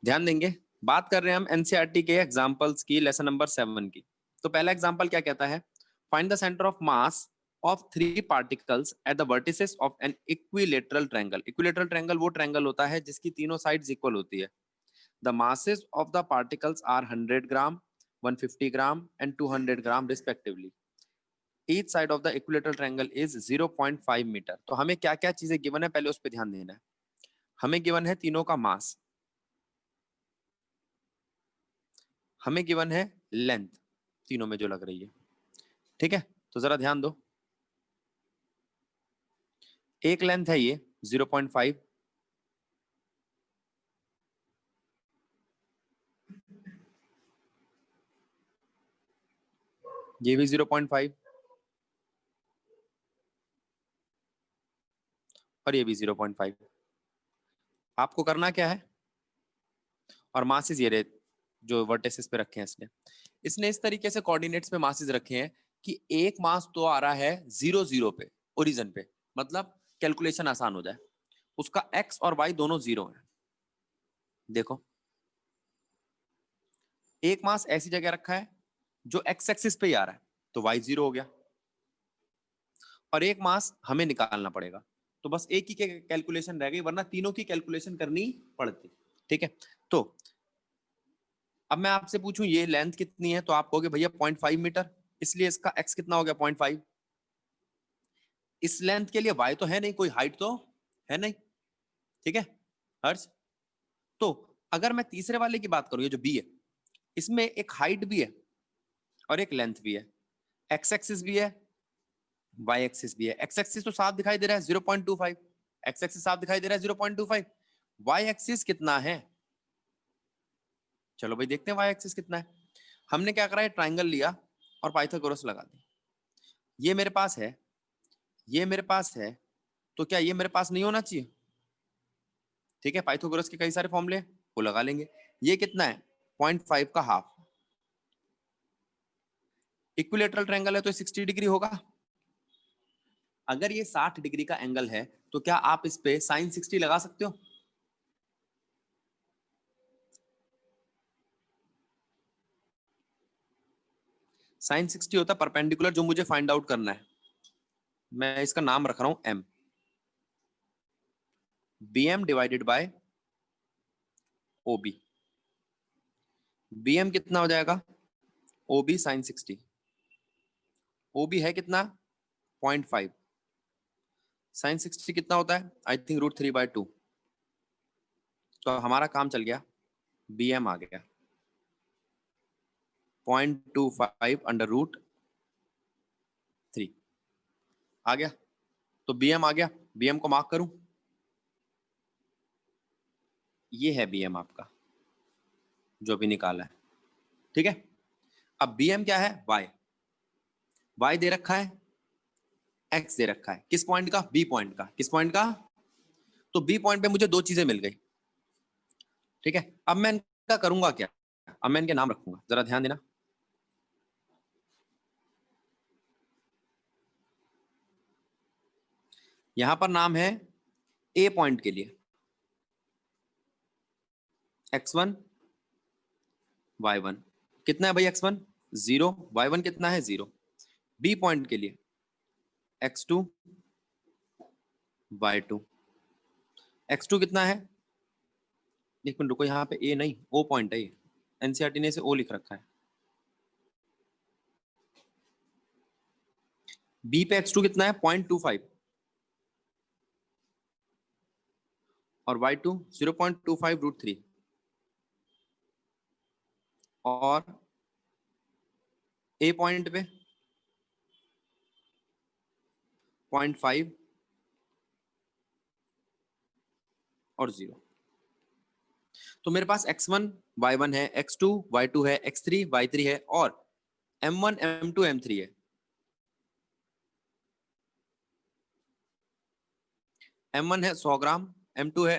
ध्यान देंगे। बात कर रहे हैं हम एनसीईआरटी के एग्जांपल्स की, लेसन नंबर 7 की। तो पहला एग्जांपल क्या कहता है? Find the centre of mass of 3 particles at the vertices of an equilateral triangle. Equilateral triangle वो ट्रायंगल होता है जिसकी तीनों साइड्स इक्वल होती है। The masses of the particles are 100 gram, 150 gram and 200 gram respectively. Each side of the equilateral triangle is 0.5 metre. तो हमें क्या क्या चीजें गिवन है, पहले उस पर ध्यान देना है। हमें गिवन है तीनों का मास, हमें गिवन है लेंथ तीनों में जो लग रही है। ठीक है, तो जरा ध्यान दो। एक लेंथ है ये 0.5, ये भी 0.5 और ये भी 0.5। आपको करना क्या है, और मासेस ये रहे जो वर्टेसिस पे रखे हैं इसने। इसने इस तरीके से कोऑर्डिनेट्स पे मासेस रखे हैं कि एक मास तो आ रहा है 0 0 पे, ओरिजिन पे, मतलब कैलकुलेशन आसान हो जाए। उसका एक्स और वाई दोनों 0 है। देखो, एक मास ऐसी जगह रखा है जो एक्स एक्सिस पे ही आ रहा है, तो वाई 0 हो गया। और एक मास हमें निकालना पड़ेगा, तो बस एक ही कैलकुलेशन रह गई, वरना तीनों की कैलकुलेशन करनी पड़ती। ठीक है, तो अब मैं आपसे पूछूं ये लेंथ कितनी है, तो आप कहोगे भैया 0.5 मीटर, इसलिए इसका एक्स कितना हो गया 0.5। इस लेंथ के लिए वाई तो है नहीं, कोई हाइट तो है नहीं। ठीक है हर्ष, तो अगर मैं तीसरे वाले की बात करूं, ये जो बी है, इसमें एक हाइट भी है और एक लेंथ भी है, एक्स एक्सिस भी है, वाई एक्सिस भी है। एक्स एक्सिस तो साफ दिखाई दे रहा है 0.25, एक्स एक्सिस साफ दिखाई दे रहा है 0.25। वाई एक्सिस कितना है, चलो भाई देखते हैं वाई एक्सिस कितना है। हमने क्या करा है, ट्राइंगल लिया और पाइथागोरस लगा दी। ये मेरे पास है, ये मेरे पास है, तो क्या ये मेरे पास नहीं होना चाहिए? ठीक है, पाइथागोरस के कई सारे फॉर्मूले वो लगा लेंगे। ये कितना है, 0.5 का हाफ। इक्विलेटरल ट्रायंगल है तो 60 डिग्री होगा। अगर ये 60 डिग्री का एंगल है तो क्या आप इस पे साइन 60 लगा सकते हो? साइन 60 होता है परपेंडिकुलर, जो मुझे फाइंड आउट करना है। मैं इसका नाम रख रहा हूं M, B M divided by O B. B M कितना हो जाएगा, O B sine 60। O B है कितना, 0.5। साइन 60 कितना होता है, आई थिंक √3/2। तो हमारा काम चल गया, बी एम आ गया 0.25 √3 आ गया। तो बी एम आ गया, बी एम को मार्क करूं, ये है बी एम आपका जो भी निकाला है। ठीक है, अब बी एम क्या है, वाई। वाई दे रखा है, एक्स दे रखा है, किस पॉइंट का, बी पॉइंट का। किस पॉइंट का, तो बी पॉइंट पे मुझे दो चीजें मिल गई। ठीक है, अब मैं इनका करूंगा क्या, अब मैं इनके नाम रखूंगा, जरा ध्यान देना। यहां पर नाम है ए पॉइंट के लिए x1 y1। कितना है भाई x1, 0, y1 कितना है 0। बी पॉइंट के लिए x2 y2। x2 कितना है, एक मिनट रुको, यहाँ पे ए नहीं ओ पॉइंट है, एनसीईआरटी ने इसे ओ लिख रखा है। बी पे x2 कितना है 0.25 और y2 0.25 √3 और ए पॉइंट पे 0.5 और 0। तो मेरे पास x1 y1 है, x2 y2 है, x3 y3 है और m1 m2 m3 है। m1 है 100 ग्राम, m2 है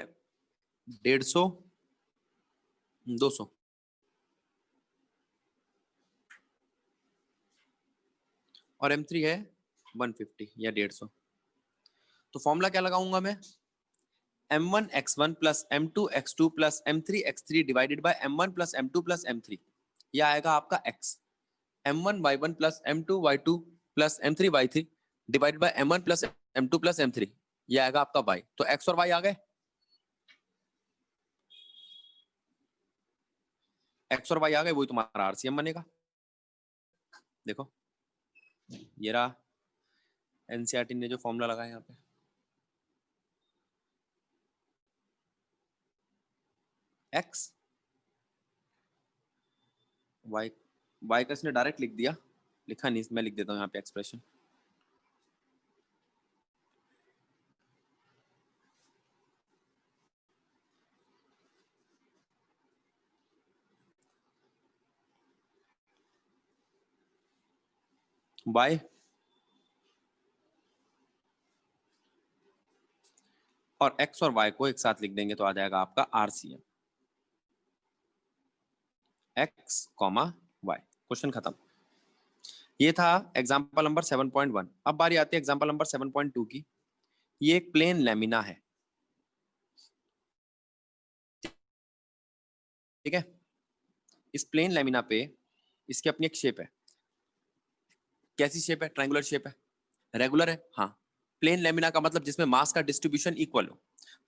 150, 200 और m3 है 150 या 150। तो फॉर्मूला क्या लगाऊंगा मैं, m1x1 plus m2x2 plus m3x3 divided by m1 plus m2 plus m3, यह आएगा आपका x। m1y1 plus m2y2 plus m3y3 divided by m1 plus m2 plus m3, यह आएगा आपका y। तो x और y आ गए, x और y आ गए, वही तुम्हारा आरसीएम बनेगा। देखो ये रहा एनसीईआरटी ने जो फॉर्मूला लगाया यहाँ पे, x y, y का इसने डायरेक्ट लिख दिया, लिखा नहीं, मैं लिख देता हूँ यहाँ पे एक्सप्रेशन। y और x और y को एक साथ लिख देंगे तो आ जाएगा आपका आरसीएम, x, y। क्वेश्चन खत्म। ये था एग्जांपल नंबर 7.1। अब बारी आती है एग्जांपल नंबर 7.2 की। ये एक प्लेन लैमिना है, ठीक है। इस प्लेन लैमिना पे इसकी अपनी एक शेप है। कैसी शेप है? ट्रायंगुलर शेप है। रेगुलर है, हाँ। प्लेन लैमिना का मतलब जिसमें मास का डिस्ट्रीब्यूशन इक्वल हो।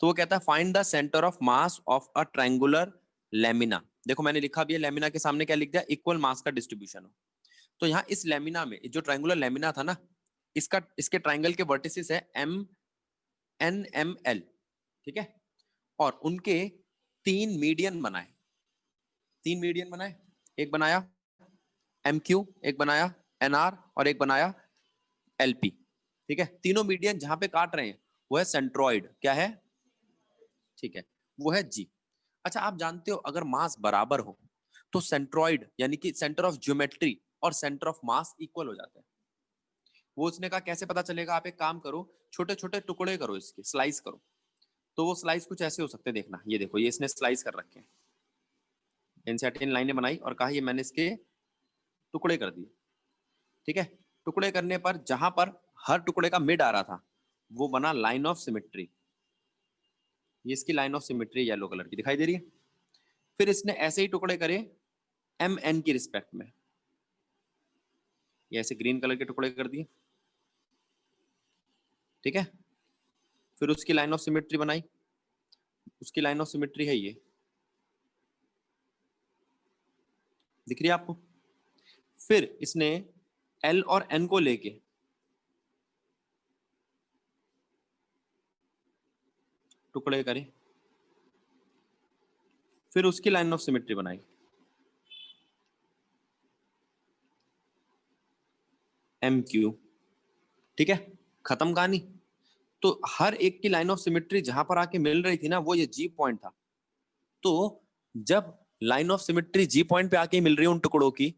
तो वो कहता है find the centre of mass of a triangular lamina. देखो मैंने लिखा भी है, लैमिना के सामने क्या लिख दिया? इक्वल मास का डिस्ट्रीब्यूशन हो। तो यहाँ इस लैमिना में जो ट्रायंगुलर लैमिना था ना, इसके ट्रायंगल के वर्टिसेस है एम एन एम एल, ठीक है। और उनके 3 मीडियन बनाए, 3 मीडियन बनाए। एक बनाया एम क्यू, एक बनाया एन आर और एक बनाया एलपी, ठीक है। तीनों मीडियन जहां पे काट रहे हैं वो है सेंट्रॉइड। क्या है? ठीक है, वो है जी। अच्छा, आप जानते हो अगर मास बराबर हो तो सेंट्रॉइड यानी कि सेंटर ऑफ ज्योमेट्री और सेंटर ऑफ मास इक्वल हो जाते हैं। वो उसने कहा कैसे पता चलेगा? आप एक काम करो, छोटे छोटे टुकड़े करो, इसके स्लाइस करो। तो वो स्लाइस कुछ ऐसे हो सकते हैं, देखना। ये देखो, ये इसने स्लाइस कर रखे हैं, एनसीईआरटी ने लाइनें बनाई और कहा ये मैंने इसके टुकड़े कर दिए, ठीक है। टुकड़े करने पर जहां पर हर टुकड़े का मिड आ रहा था वो बना लाइन ऑफ सिमेट्री। ये इसकी line of symmetry yellow colour की दिखाई दे रही है। फिर इसने ऐसे ही टुकड़े करे एम एन की रिस्पेक्ट में, ये ऐसे ग्रीन कलर के टुकड़े कर दिए, ठीक है। फिर उसकी लाइन ऑफ सिमेट्री बनाई, उसकी लाइन ऑफ सिमेट्री है ये, दिख रही है आपको। फिर इसने एल और एन को लेके टुकड़े करे, फिर उसकी लाइन ऑफ सिमेट्री बनाई, एम क्यू, ठीक है। खत्म कहानी। तो हर एक की लाइन ऑफ सिमेट्री जहां पर आके मिल रही थी ना, वो ये जी पॉइंट था। तो जब line of symmetry G point पे आके मिल रही है उन टुकड़ों की,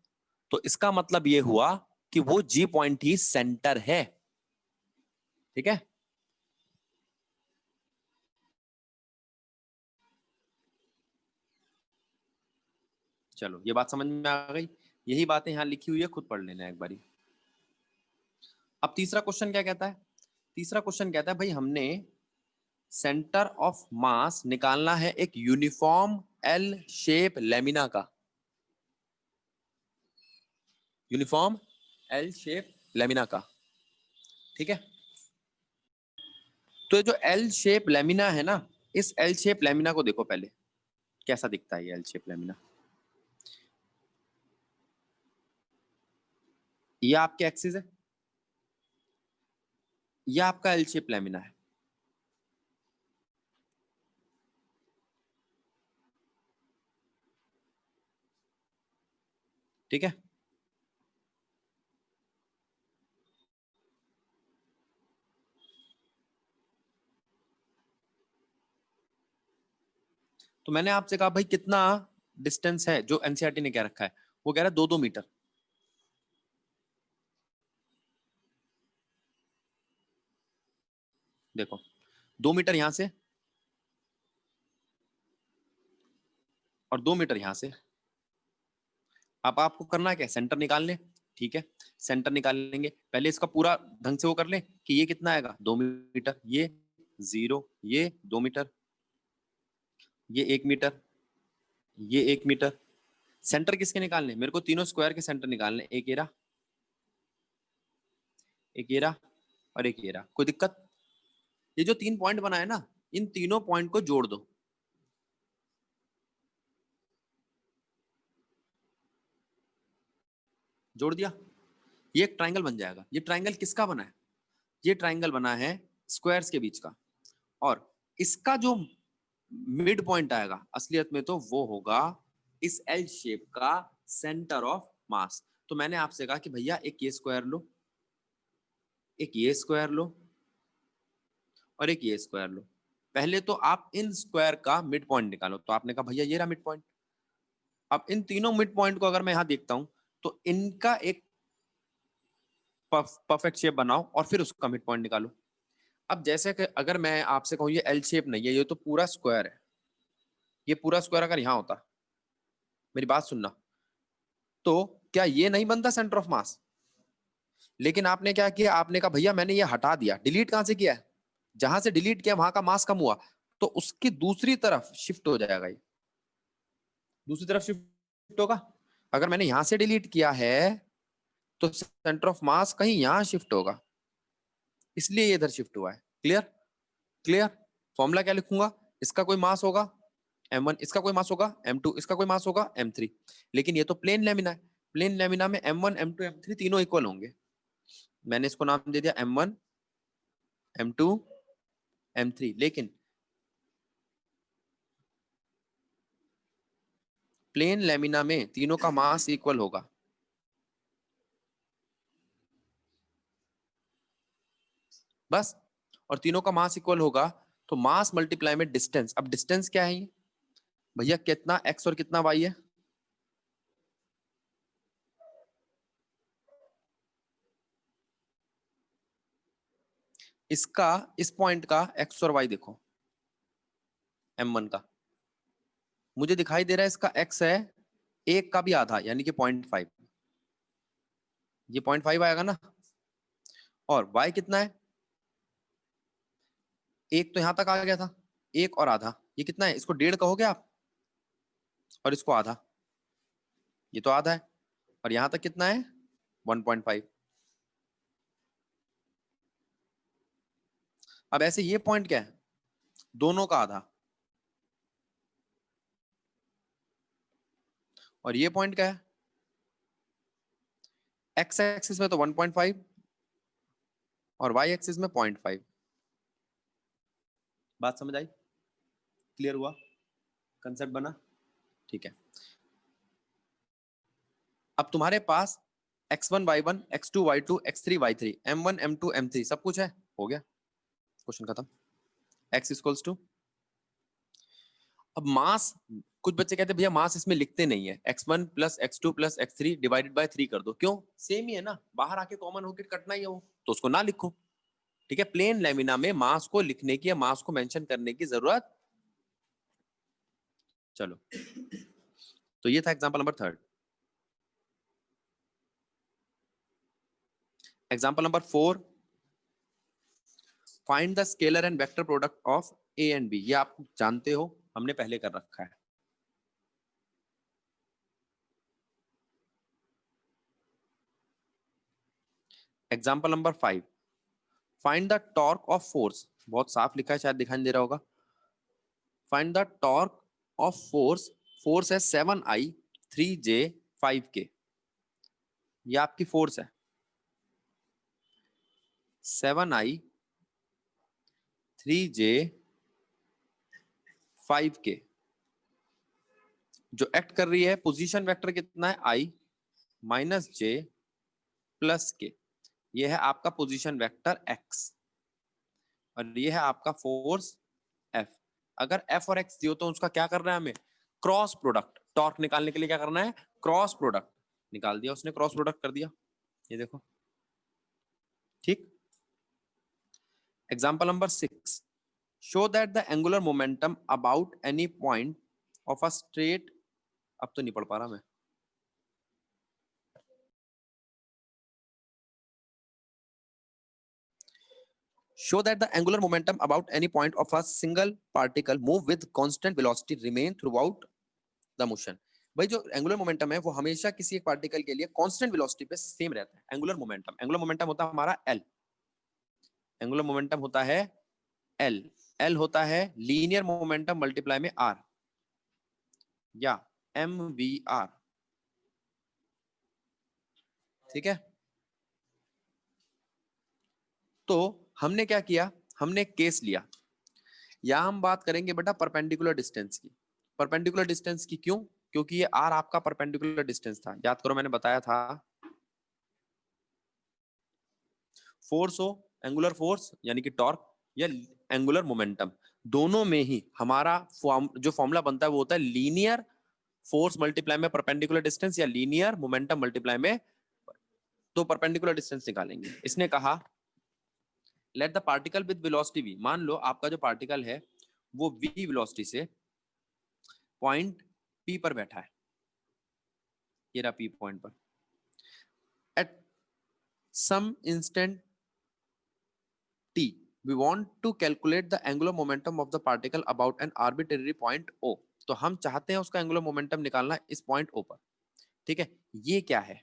तो इसका मतलब ये हुआ कि वो जी पॉइंट ही सेंटर है, ठीक है। चलो ये बात समझ में आ गई। यही बातें यहां लिखी हुई है, खुद पढ़ लेना एक बारी। अब तीसरा क्वेश्चन क्या कहता है? तीसरा क्वेश्चन कहता है भाई हमने सेंटर ऑफ मास निकालना है एक यूनिफॉर्म एल शेप लेमिना का, यूनिफॉर्म एल शेप लेमिना का, ठीक है। तो जो एल शेप लेमिना है ना, इस एल शेप लेमिना को देखो पहले कैसा दिखता है। ये एल शेप लेमिना, ये आपके एक्सिस है, ये आपका एल शेप लेमिना है, ठीक है। तो मैंने आपसे कहा भाई कितना डिस्टेंस है, जो एनसीईआरटी ने क्या रखा है, वो कह रहा है 2-2 मीटर। देखो 2 मीटर यहां से और 2 मीटर यहां से। अब आपको करना क्या है? सेंटर निकाल ले, ठीक है। सेंटर निकाल लेंगे, पहले इसका पूरा ढंग से वो कर ले कि ये कितना आएगा 2 मीटर, ये 0, ये 2 मीटर, ये 1 मीटर, ये 1 मीटर। सेंटर किसके निकालने? मेरे को तीनों स्क्वायर के सेंटर निकालने। एक ये रहा, एक ये रहा और एक ये रहा। कोई दिक्कत? ये जो 3 पॉइंट बनाए ना, इन तीनों पॉइंट को जोड़ दो। जोड़ दिया, ये एक ट्रायंगल बन जाएगा। ये ट्रायंगल किसका बना है? ये ट्रायंगल बना है स्क्वायर्स के बीच का। और इसका जो मिड पॉइंट आएगा असलियत में तो वो होगा इस एल शेप का सेंटर ऑफ मास। तो मैंने आपसे कहा कि भैया एक ये स्क्वायर लो, एक ये स्क्वायर लो और एक ये स्क्वायर लो। पहले तो आप इन स्क्वायर का मिड पॉइंट निकालो। तो आपने कहा भैया ये रहा मिड पॉइंट। अब इन तीनों मिड पॉइंट को अगर मैं यहां देखता हूं तो इनका एक परफेक्ट शेप बनाओ और फिर उसका मिड पॉइंट निकालो। अब जैसे कि अगर मैं आपसे कहूं ये एल शेप नहीं है, ये तो पूरा स्क्वायर है। ये पूरा स्क्वायर अगर यहां होता, मेरी बात सुनना, तो क्या ये नहीं बनता सेंटर ऑफ मास? लेकिन आपने क्या किया? आपने कहा भैया मैंने ये हटा दिया। डिलीट कहां से किया है? जहां से डिलीट किया वहां का मास कम हुआ, तो उसकी दूसरी तरफ शिफ्ट हो जाएगा। ये दूसरी तरफ शिफ्ट होगा। अगर मैंने यहां से डिलीट किया है तो सेंटर ऑफ मास कहीं यहां शिफ्ट होगा, इसलिए ये इधर शिफ्ट हुआ है। क्लियर? क्लियर? फॉर्मूला क्या लिखूंगा? इसका कोई मास होगा m1, इसका कोई मास होगा m2, इसका कोई मास होगा m3। लेकिन ये तो प्लेन लेमिना है। प्लेन लेमिना में m1 m2 m3 तीनों इक्वल होंगे। मैंने इसको नाम दे दिया m1 m2 m3। लेकिन प्लेन लेमिना में तीनों का मास इक्वल होगा। बस। और तीनों का मास इक्वल होगा तो मास मल्टीप्लाई में डिस्टेंस। अब डिस्टेंस क्या है ये? भैया कितना x और कितना y है? इसका, इस पॉइंट का x और y देखो, m1 का मुझे दिखाई दे रहा है इसका x है 1 का भी आधा, यानी कि 0.5। ये 0.5 आएगा ना। और y कितना है? 1 तो यहां तक आ गया था, 1 और आधा, ये कितना है? इसको 1.5 कहोगे आप, और इसको आधा, ये तो आधा है। और यहां तक कितना है? 1.5। अब ऐसे ये पॉइंट क्या है? दोनों का आधा। और ये पॉइंट क्या है? x एक्सिस में तो 1.5 और y एक्सिस में 0.5। बात समझ आई? क्लियर हुआ? कंसेप्ट बना? ठीक है। अब तुम्हारे पास x1 y1 x2 y2 x3 y3 m1 m2 m3 सब कुछ है। हो गया, क्वेश्चन खत्म। x इक्वल्स टू, अब मास, कुछ बच्चे कहते हैं भैया मास इसमें लिखते नहीं है, x1 plus x2 plus x3 divided by 3 कर दो। क्यों? सेम ही है ना, बाहर आके कॉमन होकर कटना ही है वो, तो उसको ना लिखो। ठीक है, प्लेन लेमिना में मास को लिखने की या मास को मेंशन करने की जरूरत। चलो, तो ये था example number 3। Example number 4, find the scalar and vector product of a and b। ये आप जानते हो, हमने पहले कर रखा है। Example number 5, find the torque of force. बहुत साफ लिखा है, शायद दिखाई नहीं दे रहा होगा। Find the torque of force, force है 7I 3J 5K। ये आपकी फोर्स है 7I 3J 5K, जो एक्ट कर रही है। पोजीशन वेक्टर कितना है? I minus J plus K। ये है आपका पोजीशन वेक्टर x और ये है आपका फोर्स F। अगर F और x दियो तो उसका क्या करना है हमें? Cross product. टॉर्क निकालने के लिए क्या करना है? Cross product. निकाल दिया उसने, क्रॉस प्रोडक्ट कर दिया। ये देखो, ठीक। Example number 6, show that the angular momentum about any point of a straight. अब तो नहीं पढ़ पा रहा मैं। show that the angular momentum about any point of a single particle move with constant velocity remain throughout the motion. भाई जो angular momentum है वो हमेशा किसी एक पार्टिकल के लिए कांस्टेंट वेलोसिटी पे सेम रहता है. एंगुलर मोमेंटम होता है हमारा L. एंगुलर मोमेंटम होता है L. L होता है लीनियर मोमेंटम मल्टीप्लाई में R या MVR. ठीक है. तो हमने क्या किया, हमने केस लिया. यहां हम बात करेंगे बेटा परपेंडिकुलर डिस्टेंस की. परपेंडिकुलर डिस्टेंस की क्यों? क्योंकि ये R आपका परपेंडिकुलर डिस्टेंस था. याद करो मैंने बताया था फोर्स हो, एंगुलर फोर्स यानी कि टॉर्क या एंगुलर मोमेंटम, दोनों में ही हमारा जो फॉर्मूला बनता है वो होता है लीनियर फोर्स मल्टीप्लाई में परपेंडिकुलर डिस्टेंस या लीनियर मोमेंटम मल्टीप्लाई में. तो परपेंडिकुलर डिस्टेंस निकालेंगे. इसने कहा let the particle with velocity v. मान लो आपका जो पार्टिकल है वो v वेलोसिटी से पॉइंट p पर बैठा है. ये रहा p पॉइंट पर. At some instant t we want to calculate the angular momentum of the particle about an arbitrary point O. तो हम चाहते हैं उसका एंगुलर मोमेंटम निकालना इस पॉइंट O पर. ठीक है. ये क्या है?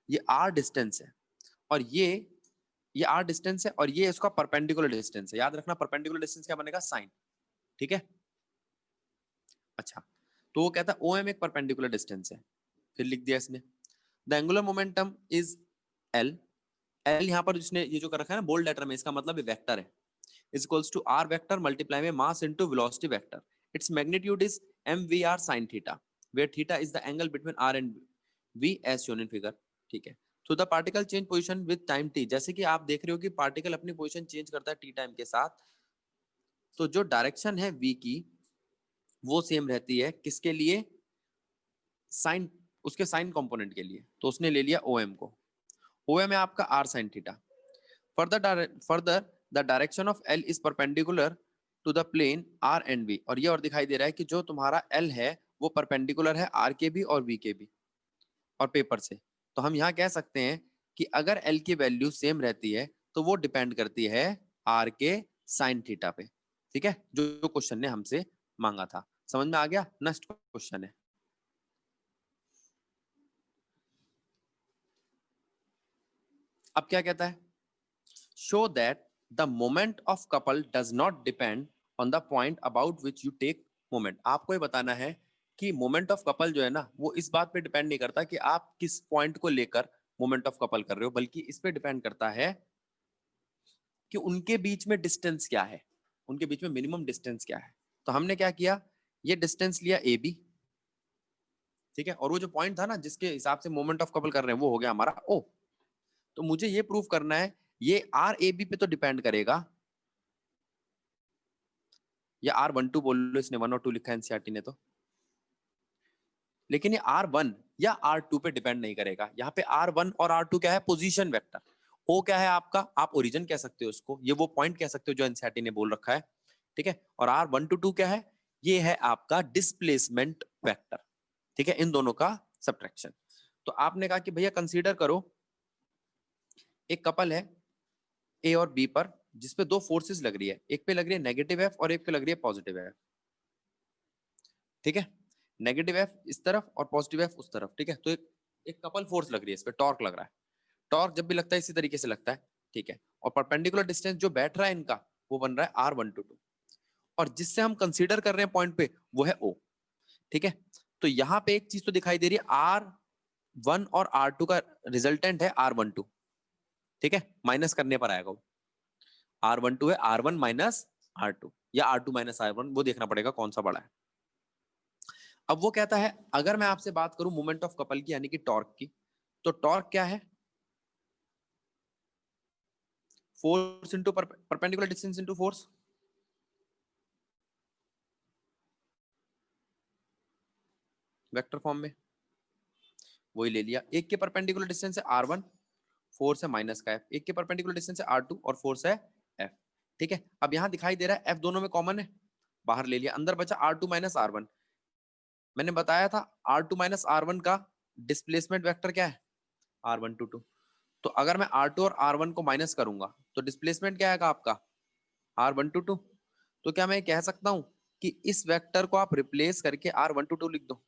ये r डिस्टेंस है और ये r डिस्टेंस है और ये इसका परपेंडिकुलर डिस्टेंस है. याद रखना परपेंडिकुलर डिस्टेंस क्या बनेगा? साइन. ठीक है. अच्छा, तो वो कहता है OM एक परपेंडिकुलर डिस्टेंस है. फिर लिख दिया इसने the angular momentum is L. L यहाँ पर जिसने ये जो कर रखा है ना बोल्ड लेटर में, इसका मतलब ये वेक्टर है. Is equals to R vector multiply में mass into velocity vector. Its magnitude is MVR sin theta where theta is the angle between R and V as shown in figure. ठीक है. तो the particle change position with time t. जैसे कि आप देख रहे हो कि पार्टिकल अपनी पोजीशन चेंज करता है t टाइम के साथ. तो जो डायरेक्शन है v की वो सेम रहती है किसके लिए? साइन, उसके साइन कंपोनेंट के लिए. तो उसने ले लिया OM को. OM है आपका R sin थीटा. Further the direction of L is perpendicular to the plane R and V. और ये और दिखाई दे रहा है कि जो तुम्हारा L है वो परपेंडिकुलर है R के भी और V के भी और पेपर से. तो हम यहाँ कह सकते हैं कि अगर L की वैल्यू सेम रहती है तो वो डिपेंड करती है R के साइन थीटा पे. ठीक है. जो क्वेश्चन ने हमसे मांगा था. समझ में आ गया? नेक्स्ट क्वेश्चन है. अब क्या कहता है? Show that the moment of couple does not depend on the point about which you take moment. आपको ये बताना है कि मोमेंट ऑफ कपल जो है ना वो इस बात पे डिपेंड नहीं करता कि आप किस पॉइंट को लेकर मोमेंट ऑफ कपल कर रहे हो, बल्कि इस पे डिपेंड करता है कि उनके बीच में डिस्टेंस क्या है, उनके बीच में मिनिमम डिस्टेंस क्या है. तो हमने क्या किया, ये डिस्टेंस लिया AB. ठीक है. और वो जो पॉइंट था ना जिसके हिसाब से मोमेंट ऑफ कपल कर रहे हैं वो हो गया हमारा O. तो मुझे ये प्रूव करना है ये RAB पे तो डिपेंड करेगा या R12 बोल लो, इसने 1 और 2 लिखा है एनसीईआरटी ने तो. लेकिन ये R1 या R2 पे डिपेंड नहीं करेगा. यहाँ पे R1 और R2 क्या है? Position vector. O क्या है आपका? आप ओरिजिन कह सकते हो उसको, ये वो पॉइंट कह सकते हो जो एनसीईआरटी ने बोल रखा है. ठीक है. और R1 to 2 क्या है? ये है आपका डिस्प्लेसमेंट वेक्टर. ठीक है. इन दोनों का सब्ट्रैक्शन. तो आपने कहा कि भैया कंसीडर करो एक कपल है A और B पर जिसपे दो फोर्सेस लग रही है. एक पे लग रही है नेगेटिव F और एक पे लग रही है पॉजिटिव F. ठीक है. नेगेटिव F इस तरफ और पॉजिटिव F उस तरफ. ठीक है. तो एक कपल फोर्स लग रही है, इस पे टॉर्क लग रहा है. टॉर्क जब भी लगता है इसी तरीके से लगता है. ठीक है. और परपेंडिकुलर डिस्टेंस जो बैठ रहा है इनका वो बन रहा है R1 to 2 और जिससे हम कंसीडर कर रहे हैं पॉइंट पे वो है O. ठीक है. तो यहाँ पे एक चीज तो दिखाई दे रही है, R1 और R2 का रिजल्टेंट है R12. ठीक है. माइनस करने पर आएगा वो. R12 है R1 माइनस R2 या R2 माइनस R1, वो देखना पड़ेगा कौन सा बड़ा है. अब वो कहता है अगर मैं आपसे बात करूं मोमेंट ऑफ कपल की यानी कि टॉर्क की, तो टॉर्क क्या है? Force into perpendicular distance into force. Vector form में वही ले लिया. एक के परपेंडिकुलर डिस्टेंस है R1, फोर्स है माइनस का F. एक के परपेंडिकुलर डिस्टेंस है R2 और फोर्स है F. ठीक है. अब यहां दिखाई दे रहा है F दोनों में कॉमन है, बाहर ले लिया. अंदर बचा R2 माइनस R1. मैंने बताया था R2 माइनस R1 का डिस्प्लेसमेंट वेक्टर क्या है? R1 to 2. तो अगर मैं R2 और R1 को माइनस करूंगा तो डिस्प्लेसमेंट क्या आएगा आपका R122। तो क्या मैं कह सकता हूं कि इस वेक्टर को आप रिप्लेस करके R122 लिख दो।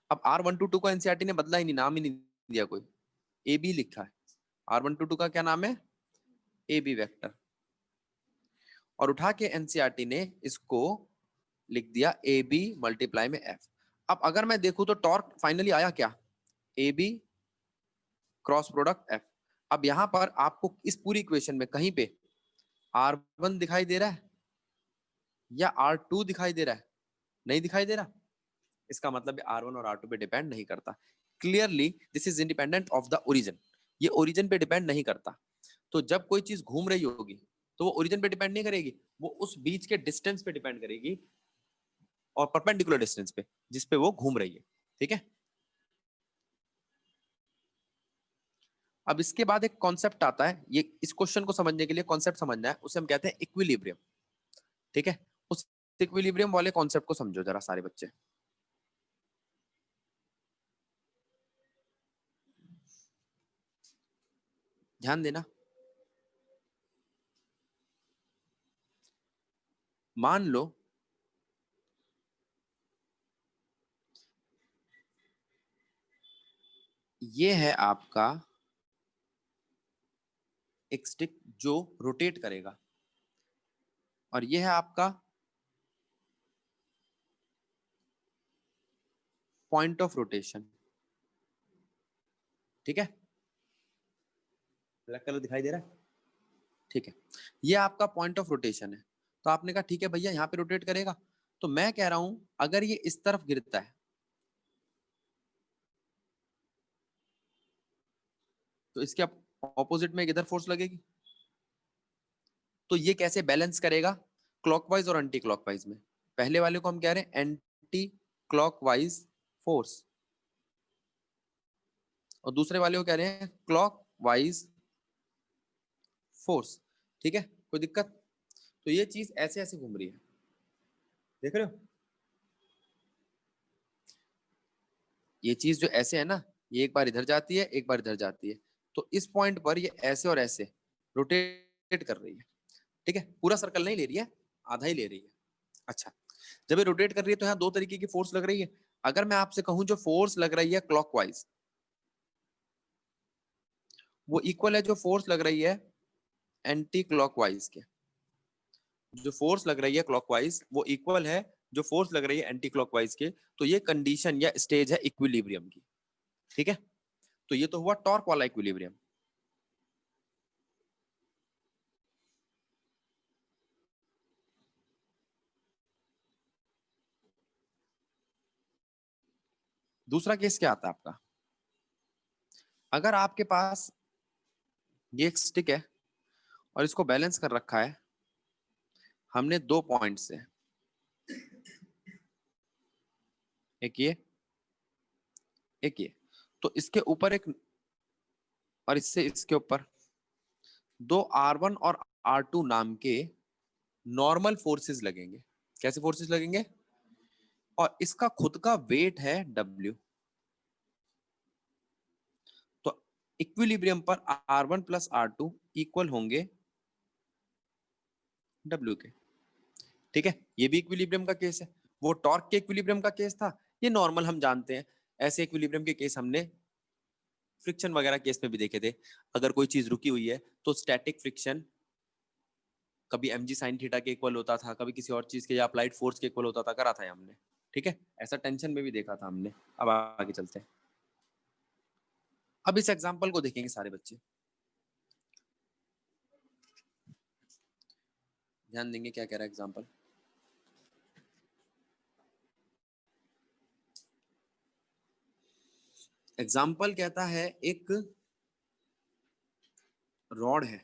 अब R122 को एनसीईआरटी ने बदला ही नहीं, नाम ही नहीं दिया कोई, ए बी लिखा है। R122 का क्या नाम है, ए बी वेक्टर। और उठा के एनसीईआरटी ने इसको लिख दिया ए बी मल्टीप्लाई में एफ। अब अगर मैं देखूं तो टॉर्क फाइनली आया क्या, A B cross product F. अब यहां पर आपको इस पूरी इक्वेशन में कहीं पे R1 दिखाई दे रहा है या R2 दिखाई दे रहा है, नहीं दिखाई दे रहा। इसका मतलब R1 और R2 पे डिपेंड नहीं करता। Clearly this is independent of the origin, ये ओरिजिन पे डिपेंड नहीं करता। तो जब कोई चीज घूम रही होगी तो वो ओरिजिन पे डिपेंड नहीं करेगी, वो उस बीच के डिस्टेंस पे डिपेंड करेगी और परपेंडिकुलर डिस्टेंस पे जिस पे वो घूम रही है। ठीक है, अब इसके बाद एक कॉन्सेप्ट आता है, ये इस क्वेश्चन को समझने के लिए कॉन्सेप्ट समझना है, उसे हम कहते हैं इक्विलिब्रियम। ठीक है, उस इक्विलिब्रियम वाले कॉन्सेप्ट को समझो जरा सारे बच्चे। ध्यान देना। मान लो ये है आपका एक स्टिक जो रोटेट करेगा और ये है आपका पॉइंट ऑफ रोटेशन। ठीक है, ब्लैक कलर दिखाई दे रहा है। ठीक है, ये आपका पॉइंट ऑफ रोटेशन है। तो आपने कहा ठीक है भैया यहाँ पे रोटेट करेगा, तो मैं कह रहा हूं अगर ये इस तरफ गिरता है तो इसके ऑपोजिट में इधर फोर्स लगेगी। तो ये कैसे बैलेंस करेगा, क्लॉकवाइज और एंटी क्लॉकवाइज में। पहले वाले को हम कह रहे हैं एंटी क्लॉकवाइज फोर्स और दूसरे वाले को कह रहे हैं क्लॉकवाइज फोर्स। ठीक है, कोई दिक्कत। तो ये चीज ऐसे ऐसे घूम रही है, देख रहे हो, ये चीज जो ऐसे है ना, ये एक बार इधर जाती है एक बार इधर जाती है। तो इस पॉइंट पर ये ऐसे और ऐसे रोटेट कर रही है। ठीक है, पूरा सर्कल नहीं ले रही है, आधा ही ले रही है। अच्छा, जब ये रोटेट कर रही है तो यहाँ दो तरीके की फोर्स लग रही है। अगर मैं आपसे कहूं जो फोर्स लग रही है क्लॉकवाइज, वो इक्वल है जो फोर्स लग रही है एंटी क्लॉकवाइज के। जो फोर्स लग रही है क्लॉकवाइज वो इक्वल है जो फोर्स लग रही है एंटी क्लॉकवाइज के। तो ये कंडीशन या स्टेज है इक्विलिब्रियम की। ठीक है, तो ये तो हुआ टॉर्क वाला इक्विलिब्रियम। दूसरा केस क्या आता है आपका, अगर आपके पास ये एक स्टिक है और इसको बैलेंस कर रखा है हमने दो पॉइंट से, एक ये एक ये। तो इसके ऊपर एक और इससे इसके ऊपर दो R1 और R2 नाम के नॉर्मल फोर्सेस लगेंगे। कैसे फोर्सेस लगेंगे, और इसका खुद का वेट है W। तो इक्विलिब्रियम पर R1 प्लस R2 इक्वल होंगे W के। ठीक है, ये भी इक्विलिब्रियम का केस है। वो टॉर्क के इक्विलिब्रियम का केस था, ये नॉर्मल हम जानते हैं। ऐसे इक्विलिब्रियम के केस हमने फ्रिक्शन वगैरह केस में भी देखे थे। अगर कोई चीज रुकी हुई है तो स्टैटिक फ्रिक्शन कभी mg साइन थीटा के इक्वल होता था, कभी किसी और चीज के या अप्लाइड फोर्स के इक्वल होता था, करा था हमने। ठीक है, ऐसा टेंशन में भी देखा था हमने। अब आगे चलते हैं, अब इस एग्जांपल को देखेंगे सारे बच्चे, ध्यान देंगे क्या कह रहा है एग्जांपल। एग्जाम्पल कहता है एक रॉड है।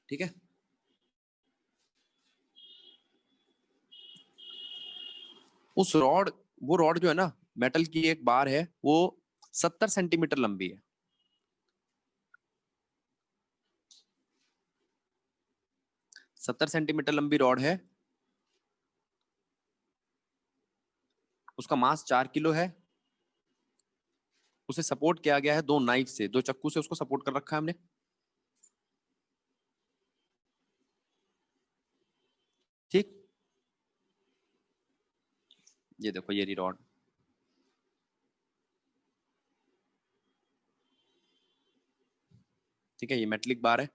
ठीक है, उस रॉड, वो रॉड जो है ना, मेटल की एक बार है, वो 70 सेंटीमीटर लंबी है। 70 सेंटीमीटर लंबी रॉड है, उसका मास 4 किलो है, उसे सपोर्ट किया गया है 2 नाइफ से, 2 चाकू से उसको सपोर्ट कर रखा है हमने। ठीक, ये देखो ये रॉड, ठीक है, ये मेटलिक बार है,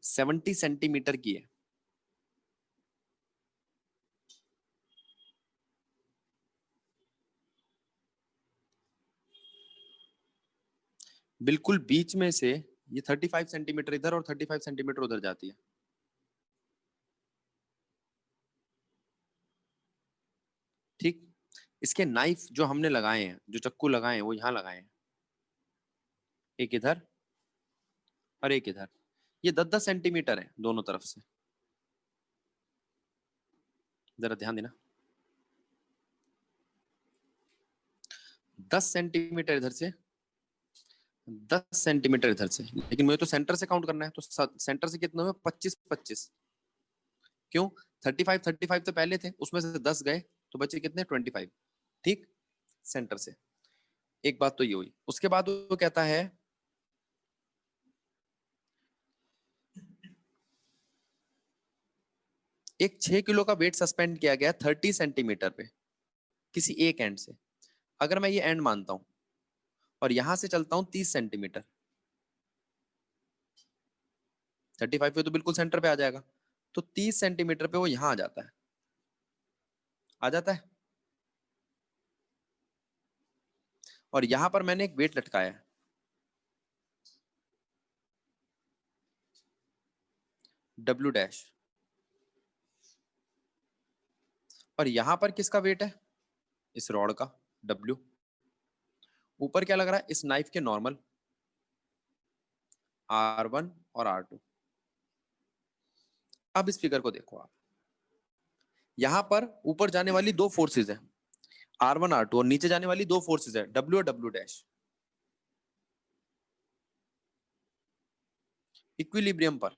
70 सेंटीमीटर की है। बिल्कुल बीच में से ये 35 सेंटीमीटर इधर और 35 सेंटीमीटर उधर जाती है। ठीक, इसके नाइफ जो हमने लगाए हैं, जो चक्कू लगाए हैं वो यहाँ लगाए हैं, एक इधर और एक इधर, ये 10-10 सेंटीमीटर है दोनों तरफ से। जरा ध्यान देना, 10 सेंटीमीटर इधर से, 10 सेंटीमीटर इधर से, लेकिन मुझे तो सेंटर से काउंट करना है, तो सेंटर से कितने हुए? 25-25। क्यों? 35 तो पहले थे, उसमें से 10 गए तो बचे कितने? 25। ठीक, सेंटर से। एक बात तो ये हुई। उसके बाद वो कहता है एक 6 किलो का वेट सस्पेंड किया गया 30 सेंटीमीटर पे किसी एक एंड से। अगर मैं ये एंड मानता हूं और यहां से चलता हूं 30 सेंटीमीटर, 35 पे तो बिल्कुल सेंटर पे आ जाएगा, तो 30 सेंटीमीटर पे वो यहां आ जाता है, आ जाता है। और यहां पर मैंने एक वेट लटकाया है, W डैश, और यहां पर किसका वेट है? इस रॉड का, W। ऊपर क्या लग रहा है? इस नाइफ के नॉर्मल, R1 और R2। अब इस फिगर को देखो आप, यहां पर ऊपर जाने वाली 2 फोर्सेज है, R1 R2, और नीचे जाने वाली 2 फोर्सेज है, W और W डैश। इक्विलिब्रियम पर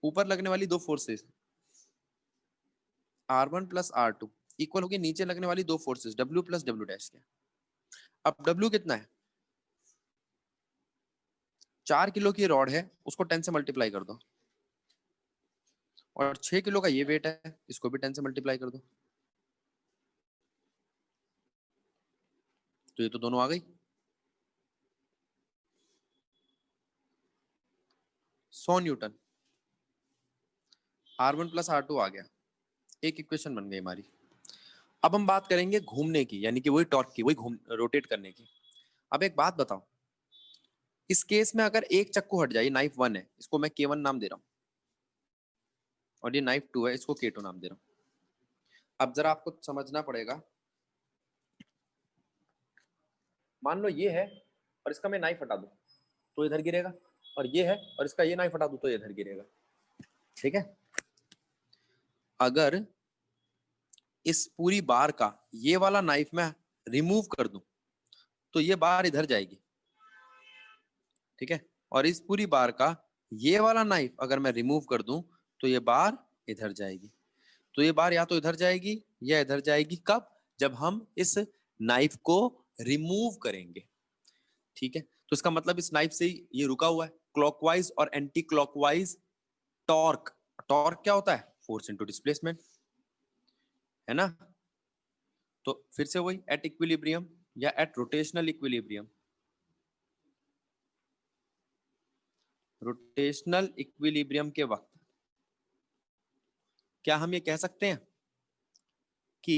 ऊपर लगने वाली 2 forces R1 plus R2 equal होगी नीचे लगने वाली 2 forces W plus W dash के। अब W कितना है? 4 किलो की रॉड है, उसको 10 से मल्टीप्लाई कर दो, और 6 किलो का ये वेट है, इसको भी 10 से मल्टीप्लाई कर दो, तो ये तो दोनों आ गई। 100 न्यूटन, R1 प्लस R2 आ गया, एक इक्वेशन बन गई हमारी। अब हम बात करेंगे घूमने की, यानी कि वही टॉर्क की, वही घूम रोटेट करने की। अब एक बात बताओ, इस केस में अगर एक चक्कू हट जाए, नाइफ 1 है, इसको मैं K1 नाम दे रहा हूं, और ये नाइफ 2 है, इसको K2 नाम दे रहा हूं। अब जरा आपको समझना पड़ेगा, मान लो ये है और इसका मैं नाइफ हटा दूं तो इधर गिरेगा, और ये है और इसका ये नाइफ हटा दूं तो इधर गिरेगा। ठीक है, अगर इस पूरी बार का ये वाला नाइफ मैं रिमूव कर दूं तो ये बार इधर जाएगी, ठीक है, और इस पूरी बार का ये वाला नाइफ अगर मैं रिमूव कर दूं तो ये बार इधर जाएगी। तो ये बार या तो इधर जाएगी या इधर जाएगी, कब? जब हम इस नाइफ को रिमूव करेंगे। ठीक है, तो इसका मतलब इस नाइफ से ये रुका हुआ है। क्लॉकवाइज और एंटी क्लॉकवाइज टॉर्क, टॉर्क क्या होता है? फोर्स इनटू डिस्प्लेसमेंट, है ना? तो फिर से वही, एट इक्विलिब्रियम या at rotational equilibrium, rotational equilibrium के वक्त क्या हम ये कह सकते हैं कि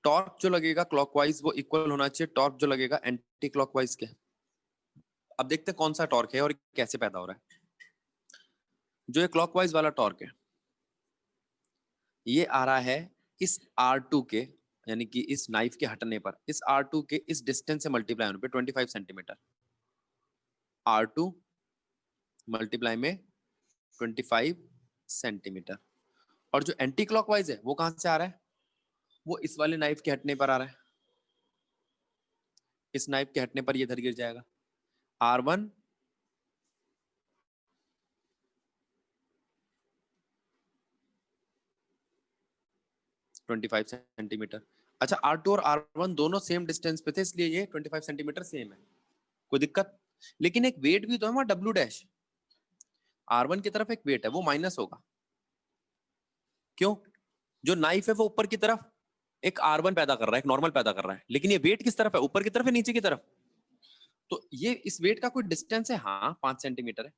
टॉर्क जो लगेगा क्लॉकवाइज वो इक्वल होना चाहिए टॉर्क जो लगेगा एंटी क्लॉकवाइज के? अब देखते हैं कौन सा टॉर्क है और कैसे पैदा हो रहा है। जो ये क्लॉकवाइज वाला टॉर्क है, ये आ रहा है इस R2 के, यानी कि इस नाइफ के हटने पर, इस R2 के इस डिस्टेंस से मल्टीप्लाई होने पे 25 सेंटीमीटर, R2 मल्टीप्लाई में 25 सेंटीमीटर। और जो एंटी क्लॉकवाइज है वो कहां से आ रहा है? वो इस वाले नाइफ के हटने पर आ रहा है, इस नाइफ के हटने पर ये इधर गिर जाएगा। R1 25 centimetre. अच्छा, R2 और R1 दोनों सेम डिस्टेंस पे थे, इसलिए ये 25 सेंटीमीटर सेम है, कोई दिक्कत? लेकिन एक वेट भी तो है वहां, W डैश। R1 की तरफ एक वेट है, वो माइनस होगा। क्यों? जो नाइफ है वो ऊपर की तरफ एक R1 पैदा कर रहा है, एक नॉर्मल पैदा कर रहा है, लेकिन ये वेट किस तरफ है, ऊपर की तरफ है नीचे की तरफ? तो ये इस वेट का कोई डिस्टेंस है, हाँ 5 सेंटीमीटर है।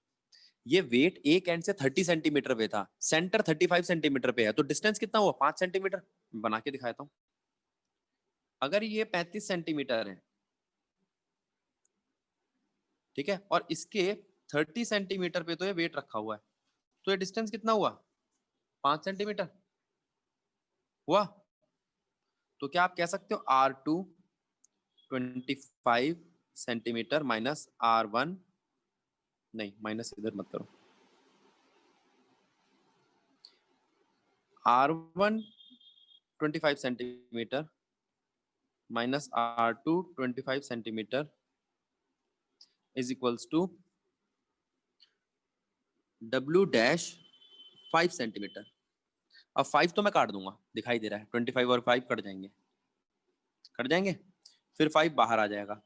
ये वेट एक एंड से 30 सेंटीमीटर पे था, सेंटर 35 सेंटीमीटर पे है, तो डिस्टेंस कितना हुआ? 5 सेंटीमीटर। बना के दिखाता हूं। अगर ये 35 सेंटीमीटर है, ठीक है, और इसके 30 सेंटीमीटर पे तो ये वेट रखा हुआ है, तो ये डिस्टेंस कितना हुआ? 5 सेंटीमीटर हुआ। तो क्या आप कह सकते हो R2 25 सेंटीमीटर माइनस R1, नहीं माइनस इधर मत करो, R1 25 centimetre minus R2 25 centimetre is equals to W dash 5 centimetre. अब 5 तो मैं काट दूंगा, दिखाई दे रहा है, 25 और 5 कट जाएंगे, कट जाएंगे, फिर 5 बाहर आ जाएगा,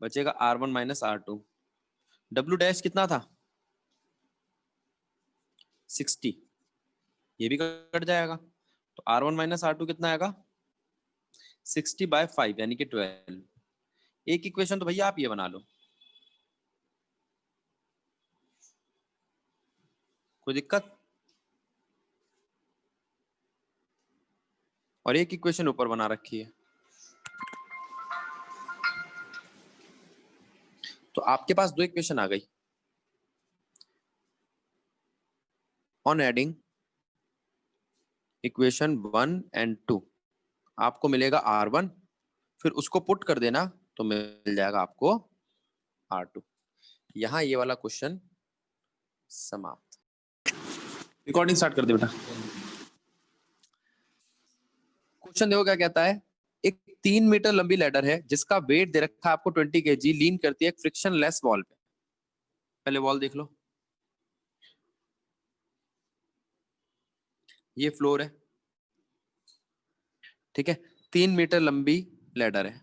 बचेगा R1 minus R2। W dash कितना था? 60, ये भी कट जाएगा, तो R1 माइनस R2 कितना आएगा? 60/5 यानी कि 12। एक इक्वेशन तो भैया आप ये बना लो, कोई दिक्कत? और एक इक्वेशन ऊपर बना रखी है, तो आपके पास दो इक्वेशन आ गई। ऑन एडिंग इक्वेशन 1 एंड 2 आपको मिलेगा R1, फिर उसको पुट कर देना तो मिल जाएगा आपको R2। यहां ये वाला क्वेश्चन समाप्त। रिकॉर्डिंग स्टार्ट कर दे बेटा। क्वेश्चन देखो क्या कहता है। एक 3 मीटर लंबी लैडर है जिसका वेट दे रखा है आपको 20 kg, लीन करती है एक फ्रिक्शन लेस वॉल पे। पहले वॉल देख लो, ये फ्लोर है, ठीक है, 3 मीटर लंबी लैडर है,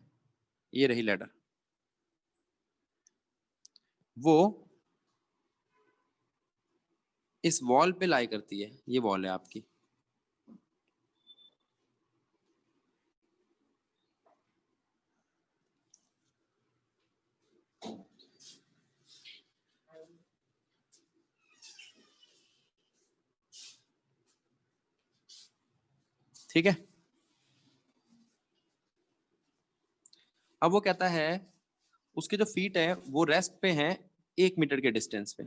ये रही लैडर, वो इस वॉल पे लाई करती है, ये वॉल है आपकी, ठीक है। अब वो कहता है उसके जो फीट है वो रेस्ट पे हैं 1 मीटर के डिस्टेंस पे।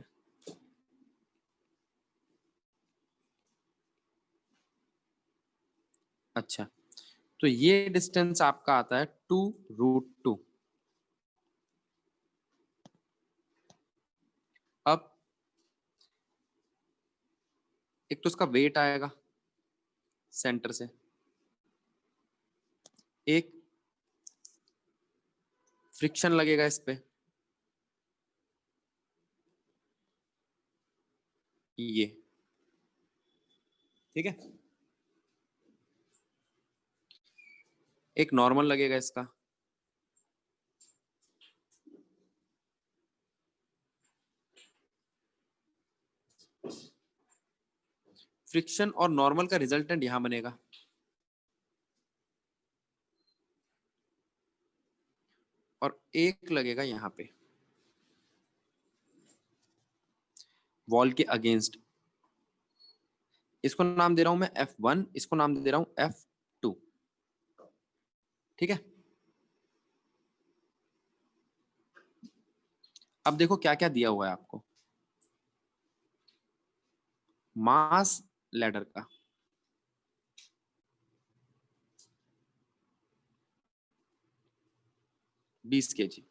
अच्छा, तो ये डिस्टेंस आपका आता है 2√2। अब एक तो उसका वेट आएगा सेंटर से, एक फ्रिक्शन लगेगा इस पे, ये, ठीक है, एक नॉर्मल लगेगा इसका, फ्रिक्शन और नॉर्मल का रिजल्टेंट यहां बनेगा, और एक लगेगा यहां पे वॉल के अगेंस्ट। इसको नाम दे रहा हूं मैं F1, इसको नाम दे रहा हूं F2, ठीक है। अब देखो क्या क्या दिया हुआ है आपको। मास लैडर का 20 kg,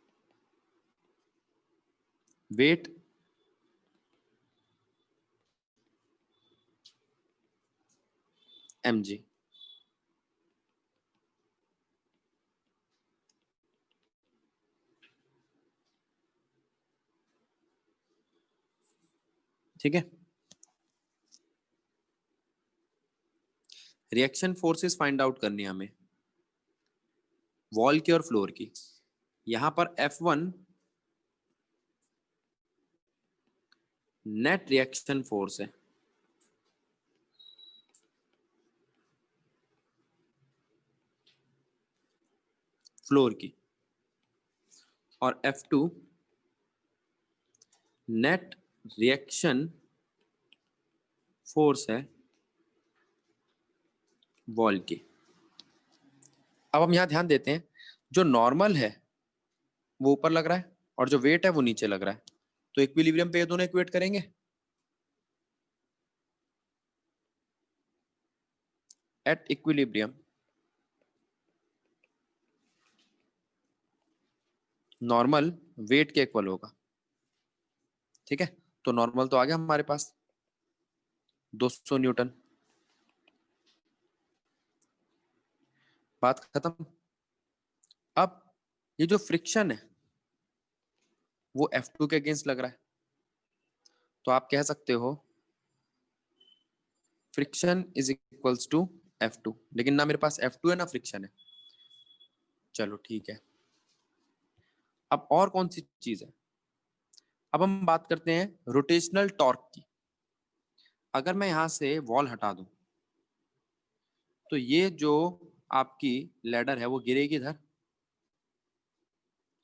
वेट 1 mg, ठीक है। रिएक्शन फोर्सेस फाइंड आउट करनी है हमें वॉल की और फ्लोर की। यहां पर F1 नेट रिएक्शन फोर्स है, फ्लोर की, और F2 नेट रिएक्शन फोर्स है वॉल की। अब हम यहां ध्यान देते हैं, जो नॉर्मल है वो ऊपर लग रहा है और जो वेट है वो नीचे लग रहा है, तो इक्विलिब्रियम पे ये दोनों इक्वेट करेंगे। एट इक्विलिब्रियम नॉर्मल वेट के इक्वल होगा। ठीक है, तो नॉर्मल तो आ गया हमारे पास 200 न्यूटन, बात खत्म। अब ये जो फ्रिक्शन है वो F2 के अगेंस्ट लग रहा है, तो आप कह सकते हो friction is equals to F2, लेकिन ना मेरे पास F2 है ना फ्रिक्शन है। चलो ठीक है, अब और कौन सी चीज है, अब हम बात करते हैं रोटेशनल टॉर्क की। अगर मैं यहां से वॉल हटा दूं तो ये जो आपकी लैडर है वो गिरेगी इधर,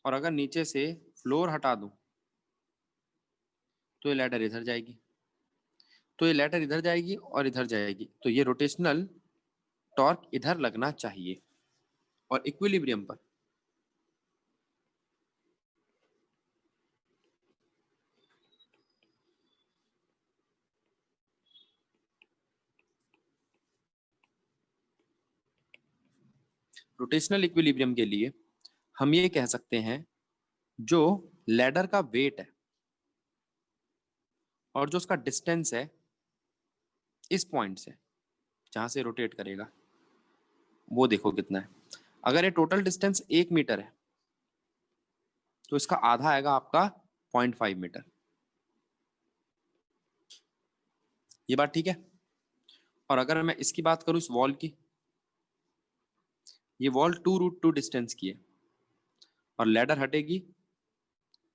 और अगर नीचे से फ्लोर हटा दूं तो ये लैडर इधर जाएगी, तो ये लैडर इधर जाएगी और इधर जाएगी, तो ये रोटेशनल टॉर्क इधर लगना चाहिए और इक्विलिब्रियम पर रोटेशनल इक्विलिब्रियम के लिए हम ये कह सकते हैं जो लैडर का वेट है और जो उसका डिस्टेंस है इस पॉइंट से जहां से रोटेट करेगा वो देखो कितना है। अगर ये टोटल डिस्टेंस 1 मीटर है तो इसका आधा आएगा आपका 0.5 मीटर। ये बात ठीक है। और अगर मैं इसकी बात करूं इस वॉल की, ये वॉल 2√2 डिस्टेंस की है और लैडर हटेगी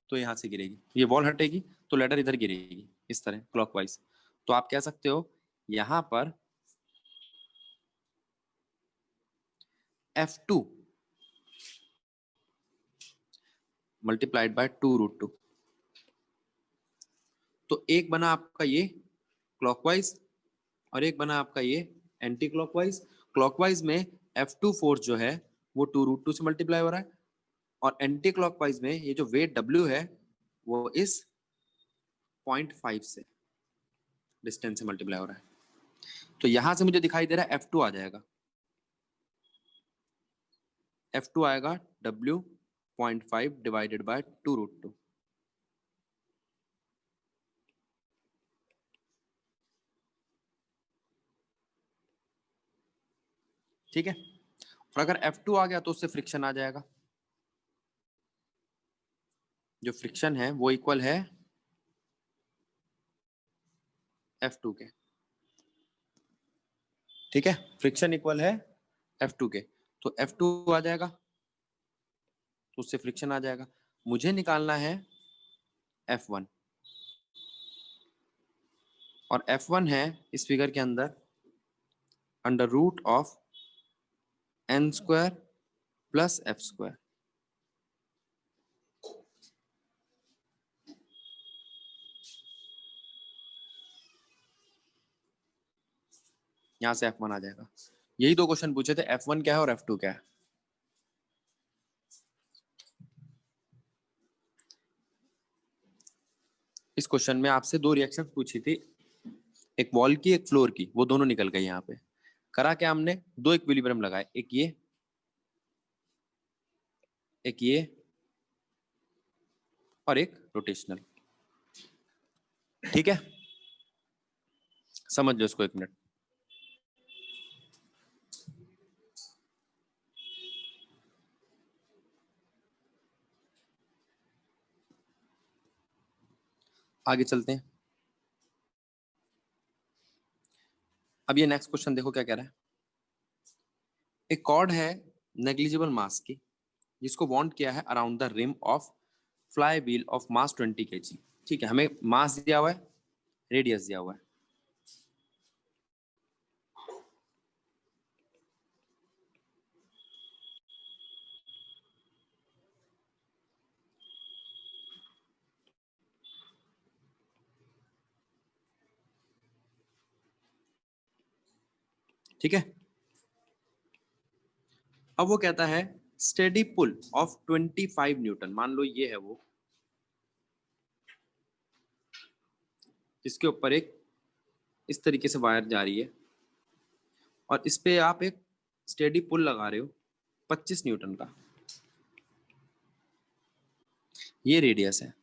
तो यहां से गिरेगी, ये वॉल हटेगी तो लैडर इधर गिरेगी इस तरह क्लॉकवाइज। तो आप कह सकते हो यहां पर F2 मल्टीप्लाइड बाय 2√2। तो एक बना आपका ये क्लॉकवाइज और एक बना आपका ये एंटी क्लॉकवाइज। क्लॉकवाइज में F2 फोर्स जो है वो 2√2 से मल्टीप्लाई हो रहा है और एंटी क्लॉकवाइज में ये जो वेट W है वो इस 0.5 से डिस्टेंस से मल्टीप्लाई हो रहा है। तो यहां से मुझे दिखाई दे रहा है F2 आ जाएगा, F2 आएगा W 0.5 डिवाइडेड बाय 2√2। ठीक है, और अगर F2 आ गया तो उससे फ्रिक्शन आ जाएगा, जो फ्रिक्शन है वो इक्वल है F2 के। ठीक है, फ्रिक्शन इक्वल है F2 के, तो F2 आ जाएगा तो उससे फ्रिक्शन आ जाएगा। मुझे निकालना है F1, और F1 है इस फिगर के अंदर under root of n² plus F²। यहां से F1 आ जाएगा। यही दो क्वेश्चन पूछे थे, F1 क्या है और F2 क्या है। इस क्वेश्चन में आपसे दो रिएक्शन पूछी थी, एक वॉल की एक फ्लोर की, वो दोनों निकल गई। यहाँ पे करा क्या हमने, दो इक्विलिब्रियम लगाए, एक ये और एक रोटेशनल। ठीक है, समझ लो इसको 1 मिनट। आगे चलते हैं। अब ये नेक्स्ट क्वेश्चन देखो क्या कह रहा है। एक कॉर्ड है नेग्लिजिबल मास की, जिसको वाउंड किया है around the rim of fly wheel of mass 20 kg। ठीक है, हमें मास दिया हुआ है, रेडियस दिया हुआ है। ठीक है, अब वो कहता है स्टेडी पुल ऑफ 25 न्यूटन। मान लो ये है वो, जिसके ऊपर एक इस तरीके से वायर जा रही है और इस पे आप एक स्टेडी पुल लगा रहे हो 25 न्यूटन का। ये रेडियस है।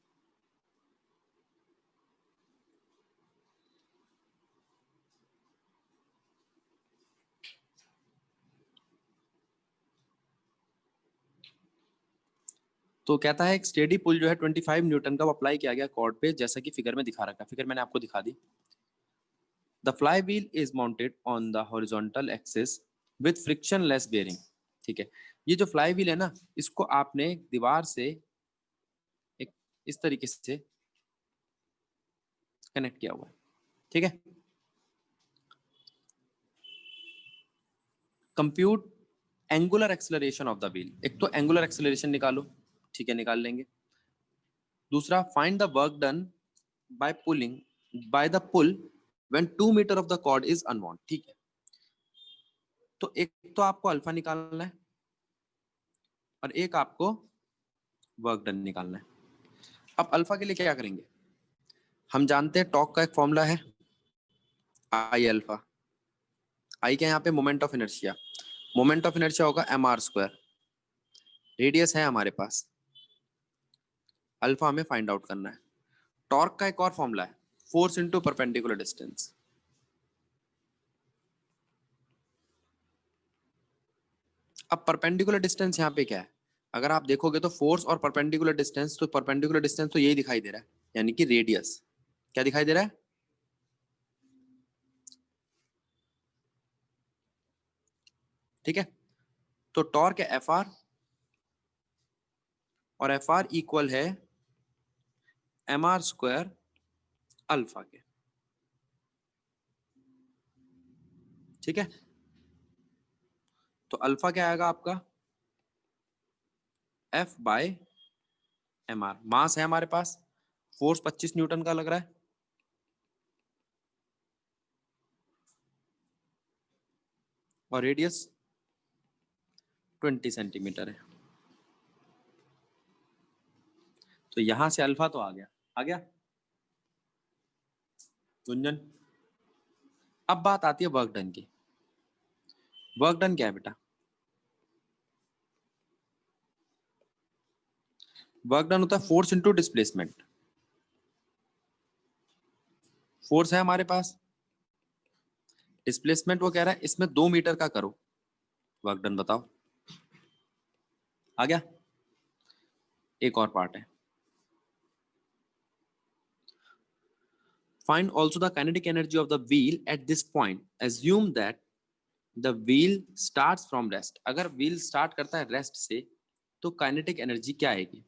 तो कहता है एक स्टेडी पुल जो है 25 न्यूटन का, वो अप्लाई किया गया कॉर्ड पे, जैसा कि फिगर में दिखा रखा है। फिगर मैंने आपको दिखा दी। The flywheel is mounted on the horizontal axis with frictionless bearing. ठीक है, ये जो फ्लाई व्हील है ना, इसको आपने दीवार से एक इस तरीके से कनेक्ट किया हुआ है। ठीक है, compute angular acceleration of the wheel. एक तो एंगुलर एक्सेलरेशन निकालो। ठीक है, निकाल लेंगे। दूसरा, find the work done by pulling by the pull when 2 metre of the cord is unwound. ठीक है, तो एक तो आपको अल्फा निकालना है और एक आपको वर्क डन निकालना है। अब अल्फा के लिए क्या करेंगे? हम जानते हैं टॉर्क का एक फॉर्मूला है, आई अल्फा। आई क्या, यहाँ पे moment of inertia. Moment of inertia होगा mr²। रेडियस है हमारे पास, अल्फा हमें फाइंड आउट करना है। टॉर्क का एक और फॉर्मूला है, फोर्स इनटू परपेंडिकुलर डिस्टेंस। अब परपेंडिकुलर डिस्टेंस यहाँ पे क्या है? अगर आप देखोगे तो फोर्स और परपेंडिकुलर डिस्टेंस, तो परपेंडिकुलर डिस्टेंस तो यही दिखाई दे रहा है, यानी कि रेडियस। क्या दिखाई दे रहा है? ठीक है, तो टॉर्क है एफ आर, और एफ आर इक्वल है mr² अल्फा के। ठीक है, तो अल्फा क्या आएगा आपका? F by M R. Mass है हमारे पास, फोर्स 25 न्यूटन का लग रहा है, और रेडियस 20 सेंटीमीटर है। तो यहां से अल्फा तो आ गया, आ गया गुंजन। अब बात आती है वर्क डन की। वर्क डन क्या है बेटा? वर्क डन होता है फोर्स इनटू डिस्प्लेसमेंट। फोर्स है हमारे पास, डिस्प्लेसमेंट वो कह रहा है इसमें 2 मीटर का करो। वर्क डन बताओ, आ गया? एक और पार्ट है, find also the kinetic energy of the wheel at this point. Assume that the wheel starts from rest. अगर wheel start करता है रेस्ट से, तो काइनेटिक एनर्जी क्या आएगी?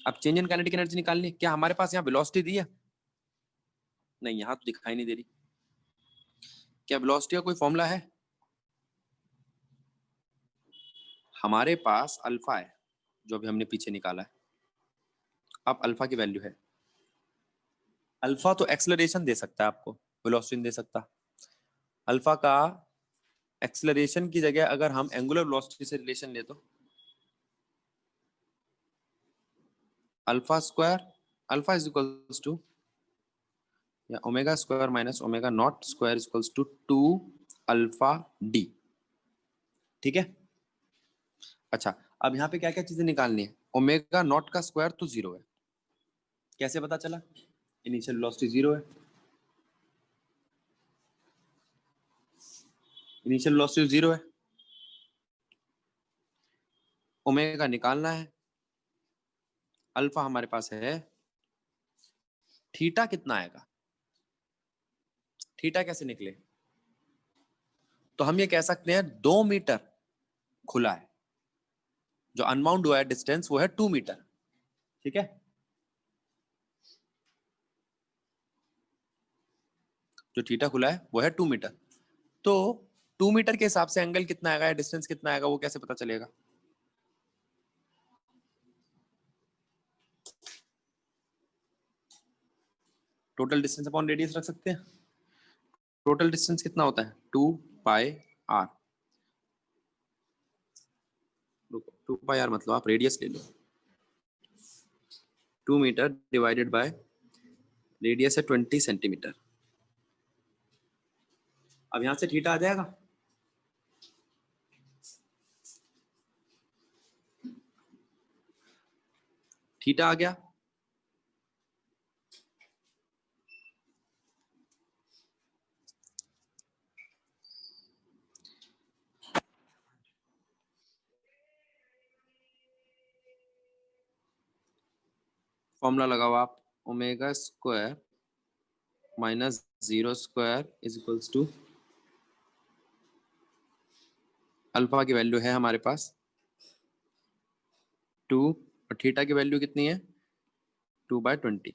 अब चेंज इन काइनेटिक एनर्जी निकालनी। क्या हमारे पास यहाँ वेलोसिटी दी है? नहीं, यहाँ तो दिखाई नहीं दे रही। क्या वेलोसिटी का कोई फॉर्मूला है? हमारे पास अल्फा है, जो अभी हमने पीछे निकाला है। अब अल्फा की वैल्यू है, अल्फा तो एक्सेलरेशन दे सकता है आपको, वेलोसिटी नहीं दे सकता। अल्फा का एक्सेलरेशन की जगह अगर हम एंगुलर वेलोसिटी से रिलेशन ले, तो alpha square, alpha is equals to, या omega square minus omega naught square equals to 2 alpha D. ठीक है, अच्छा, अब यहाँ पे क्या क्या चीजें निकालनी है? ओमेगा नॉट का स्क्वायर तो 0 है, कैसे पता चला? इनिशियल वेलोसिटी 0 है, इनिशियल वेलोसिटी 0 है। ओमेगा निकालना है, अल्फा हमारे पास है, थीटा कितना आएगा? थीटा कैसे निकले? तो हम ये कह सकते हैं 2 मीटर खुला है, जो अनबाउंड हुआ है डिस्टेंस वो है 2 मीटर, ठीक है। जो थीटा खुला है वो है 2 मीटर, तो 2 मीटर के हिसाब से एंगल कितना आएगा या डिस्टेंस कितना आएगा वो कैसे पता चलेगा? टोटल डिस्टेंस अपॉन रेडियस रख सकते हैं। टोटल डिस्टेंस कितना होता है? 2 पाई आर। 2 पाई आर मतलब आप रेडियस ले लो, 2 मीटर डिवाइडेड बाय रेडियस है 20 सेंटीमीटर। अब यहां से थीटा आ जाएगा, थीटा आ गया। फॉर्मूला लगाओ आप, omega square minus 0 square is equals to, alpha की वैल्यू है हमारे पास 2 और थीटा की वैल्यू कितनी है? 2/20।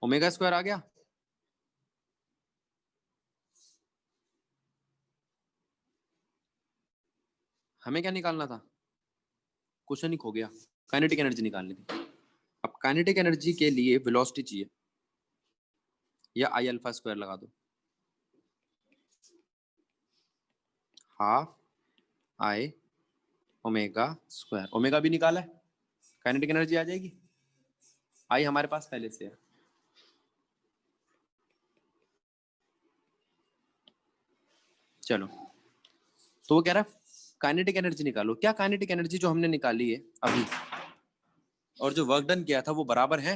ओमेगा स्क्वायर आ गया। हमें क्या निकालना था? क्वेश्चन ही खो गया, काइनेटिक एनर्जी निकालनी थी। अब काइनेटिक एनर्जी के लिए वेलोसिटी चाहिए, या आई अल्फा स्क्वायर लगा दो, half I omega square. Omega भी निकाला है, काइनेटिक एनर्जी आ जाएगी। आई हमारे पास पहले से है, चलो। तो वो कह रहा है काइनेटिक एनर्जी निकालो। क्या काइनेटिक एनर्जी जो हमने निकाली है अभी और जो वर्क डन किया था वो बराबर है?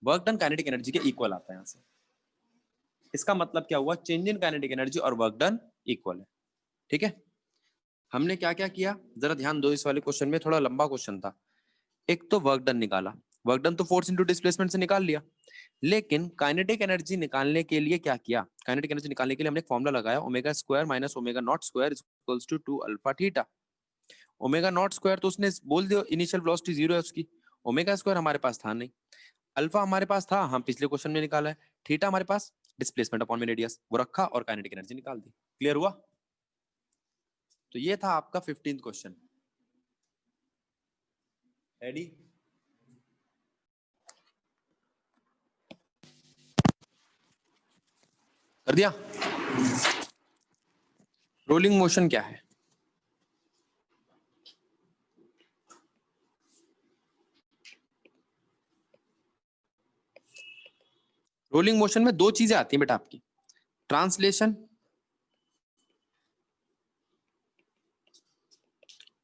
वर्क डन काइनेटिक एनर्जी के इक्वल आता है यहाँ से। इसका मतलब क्या हुआ? चेंज इन काइनेटिक एनर्जी और वर्क डन इक्वल है, ठीक है। हमने क्या क्या किया जरा ध्यान दो, इस वाले क्वेश्चन में थोड़ा लंबा क्वेश्चन था। एक तो वर्क डन निकाला, वर्क डन तो फोर्स इनटू डिस्प्लेसमेंट से निकाल लिया, लेकिन काइनेटिक एनर्जी निकालने के लिए क्या किया? काइनेटिक एनर्जी निकालने के लिए हमने एक फॉर्मूला लगाया, omega square minus omega naught square equals to 2 alpha theta. Omega naught square तो उसने बोल दिया इनिशियल वेलोसिटी 0 है उसकी, ओमेगा स्क्वायर हमारे पास था नहीं, अल्फा हमारे पास था, हम पिछले क्वेश्चन में निकाला है, थीटा हमारे पास डिस्प्लेसमेंट अपॉन में रेडियस वो रखा और काइनेटिक एनर्जी निकाल दी। क्लियर हुआ? तो ये था आपका 15th क्वेश्चन। रेडी? कर दिया? रोलिंग मोशन क्या है? रोलिंग मोशन में दो चीजें आती हैं बेटा आपकी, ट्रांसलेशन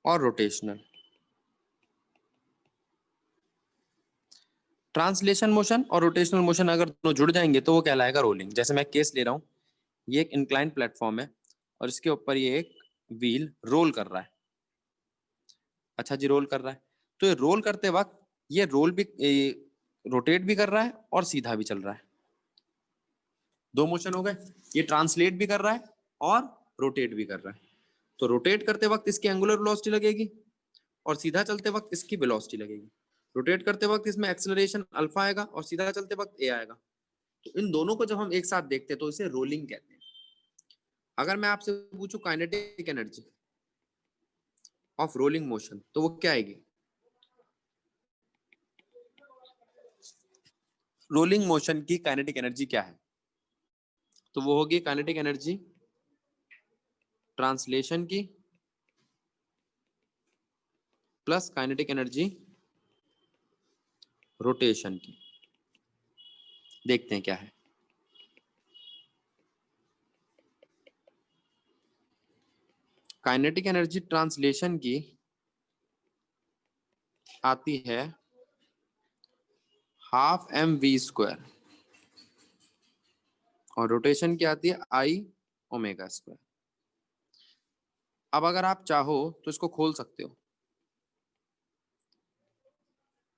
और रोटेशनल। ट्रांसलेशन मोशन और रोटेशनल मोशन अगर दोनों जुड़ जाएंगे तो वो कहलाएगा रोलिंग। जैसे मैं केस ले रहा हूं, ये एक इंक्लाइन प्लेटफॉर्म है और इसके ऊपर ये एक व्हील रोल कर रहा है। अच्छा जी, रोल कर रहा है, तो ये रोल करते वक्त ये रोल भी रोटेट भी कर रहा है और सीधा भी चल रहा है। दो मोशन हो गए, ये ट्रांसलेट भी कर रहा है और रोटेट भी कर रहा है। तो रोटेट करते वक्त इसकी एंगुलर वेलोसिटी लगेगी और सीधा चलते वक्त इसकी वेलोसिटी लगेगी। रोटेट करते वक्त इसमें एक्सेलरेशन अल्फा आएगा और सीधा चलते वक्त ए आएगा। तो इन दोनों को जब हम एक साथ देखते हैं तो इसे रोलिंग कहते हैं। अगर मैं आपसे पूछूं kinetic energy of rolling motion तो वो क्या आएगी? रोलिंग मोशन की काइनेटिक एनर्जी क्या है? तो वो होगी काइनेटिक एनर्जी ट्रांसलेशन की प्लस काइनेटिक एनर्जी रोटेशन की। देखते हैं क्या है। काइनेटिक एनर्जी ट्रांसलेशन की आती है हाफ एम वी स्क्वायर और रोटेशन की आती है आई ओमेगा स्क्वायर। अब अगर आप चाहो तो इसको खोल सकते हो।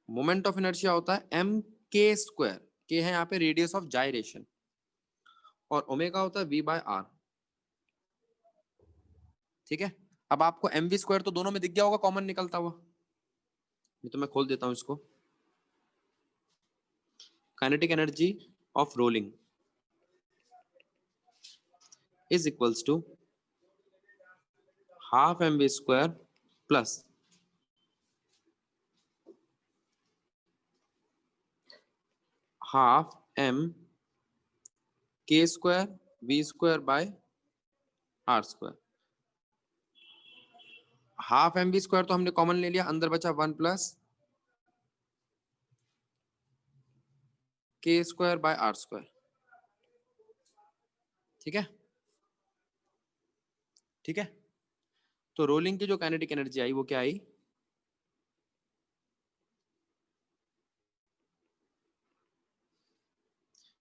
मोमेंट ऑफ इनर्शिया होता है एम के स्क्वायर, के है यहाँ पे रेडियस ऑफ जायरेशन, और ओमेगा होता है वी बाय आर। ठीक है, अब आपको mv स्क्वायर तो दोनों में दिख गया होगा कॉमन निकलता हुआ। ये तो मैं खोल देता हूं इसको। Kinetic energy of rolling is equals to half mv square plus half m k square v square by r square. Half mv square तो हमने कॉमन ले लिया, अंदर बचा 1 plus k square by r square. ठीक है, ठीक है। तो रोलिंग की जो काइनेटिक एनर्जी आई वो क्या आई,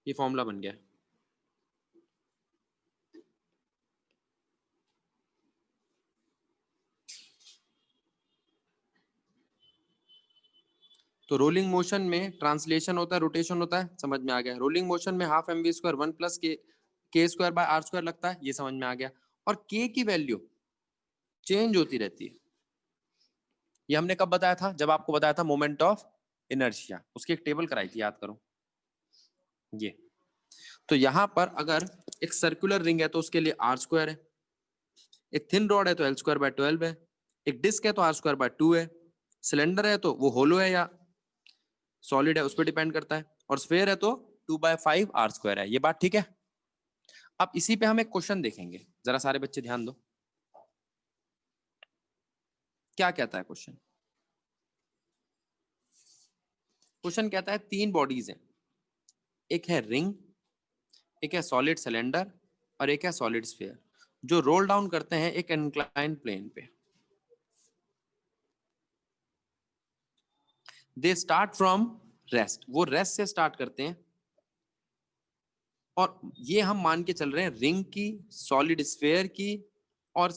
ये फॉर्मूला बन गया। तो रोलिंग मोशन में ट्रांसलेशन होता है, रोटेशन होता है, समझ में आ गया। रोलिंग मोशन में half mv square 1 plus K square by R square लगता है, ये समझ में आ गया। और के की वैल्यू चेंज होती रहती है। ये हमने कब बताया था, जब आपको बताया था मोमेंट ऑफ इनर्शिया, उसकी एक टेबल कराई थी, याद करो ये। तो यहां पर अगर एक सर्कुलर रिंग है तो उसके लिए आर स्क्वायर है, एक थिन रॉड है तो एल स्क्वायर बाय 12 है, एक डिस्क है तो आर स्क्वायर बाय 2 है, सिलेंडर है तो वो होलो है या सॉलिड है उस पर डिपेंड करता है, और स्फेयर है तो 2/5 आर स्क्वायर है। ये बात ठीक है। अब इसी पे हम एक क्वेश्चन देखेंगे, जरा सारे बच्चे ध्यान दो। क्या कहता है क्वेश्चन? क्वेश्चन कहता है तीन बॉडीज हैं, एक है रिंग, एक है सॉलिड सिलेंडर और एक है सॉलिड स्फीयर, जो रोल डाउन करते हैं एक इंक्लाइंड प्लेन पे। दे स्टार्ट फ्रॉम रेस्ट, वो रेस्ट से स्टार्ट करते हैं, और ये हम मान के चल रहे हैं रिंग की, सॉलिड स्फीयर की और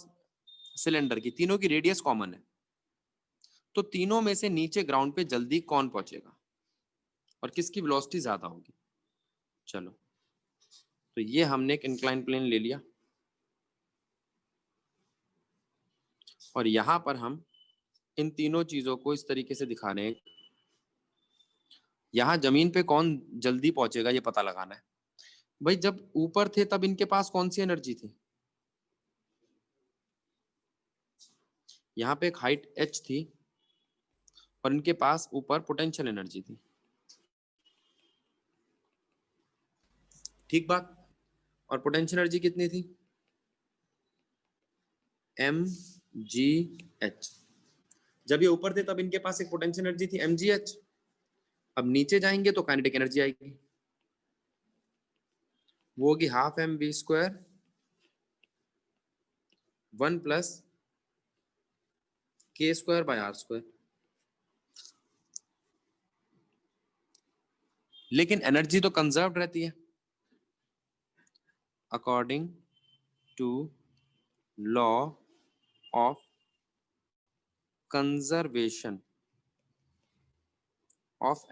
सिलेंडर की, तीनों की रेडियस कॉमन है। तो तीनों में से नीचे ग्राउंड पे जल्दी कौन पहुंचेगा और किसकी वेलोसिटी ज्यादा होगी? चलो, तो ये हमने एक इंक्लाइन प्लेन ले लिया, और यहां पर हम इन तीनों चीजों को इस तरीके से दिखा रहे हैं। यहां जमीन पे कौन जल्दी पहुंचेगा ये पता लगाना है। भाई जब ऊपर थे तब इनके पास कौन सी एनर्जी थी? यहाँ पे एक हाइट h थी और इनके पास ऊपर पोटेंशियल एनर्जी थी। ठीक बात। और पोटेंशियल एनर्जी कितनी थी? mgh। जब ये ऊपर थे तब इनके पास एक पोटेंशियल एनर्जी थी mgh। अब नीचे जाएंगे तो काइनेटिक एनर्जी आएगी, वो होगी half mv square 1 plus K square by R square. लेकिन एनर्जी तो कंजर्व रहती है according to law of conservation of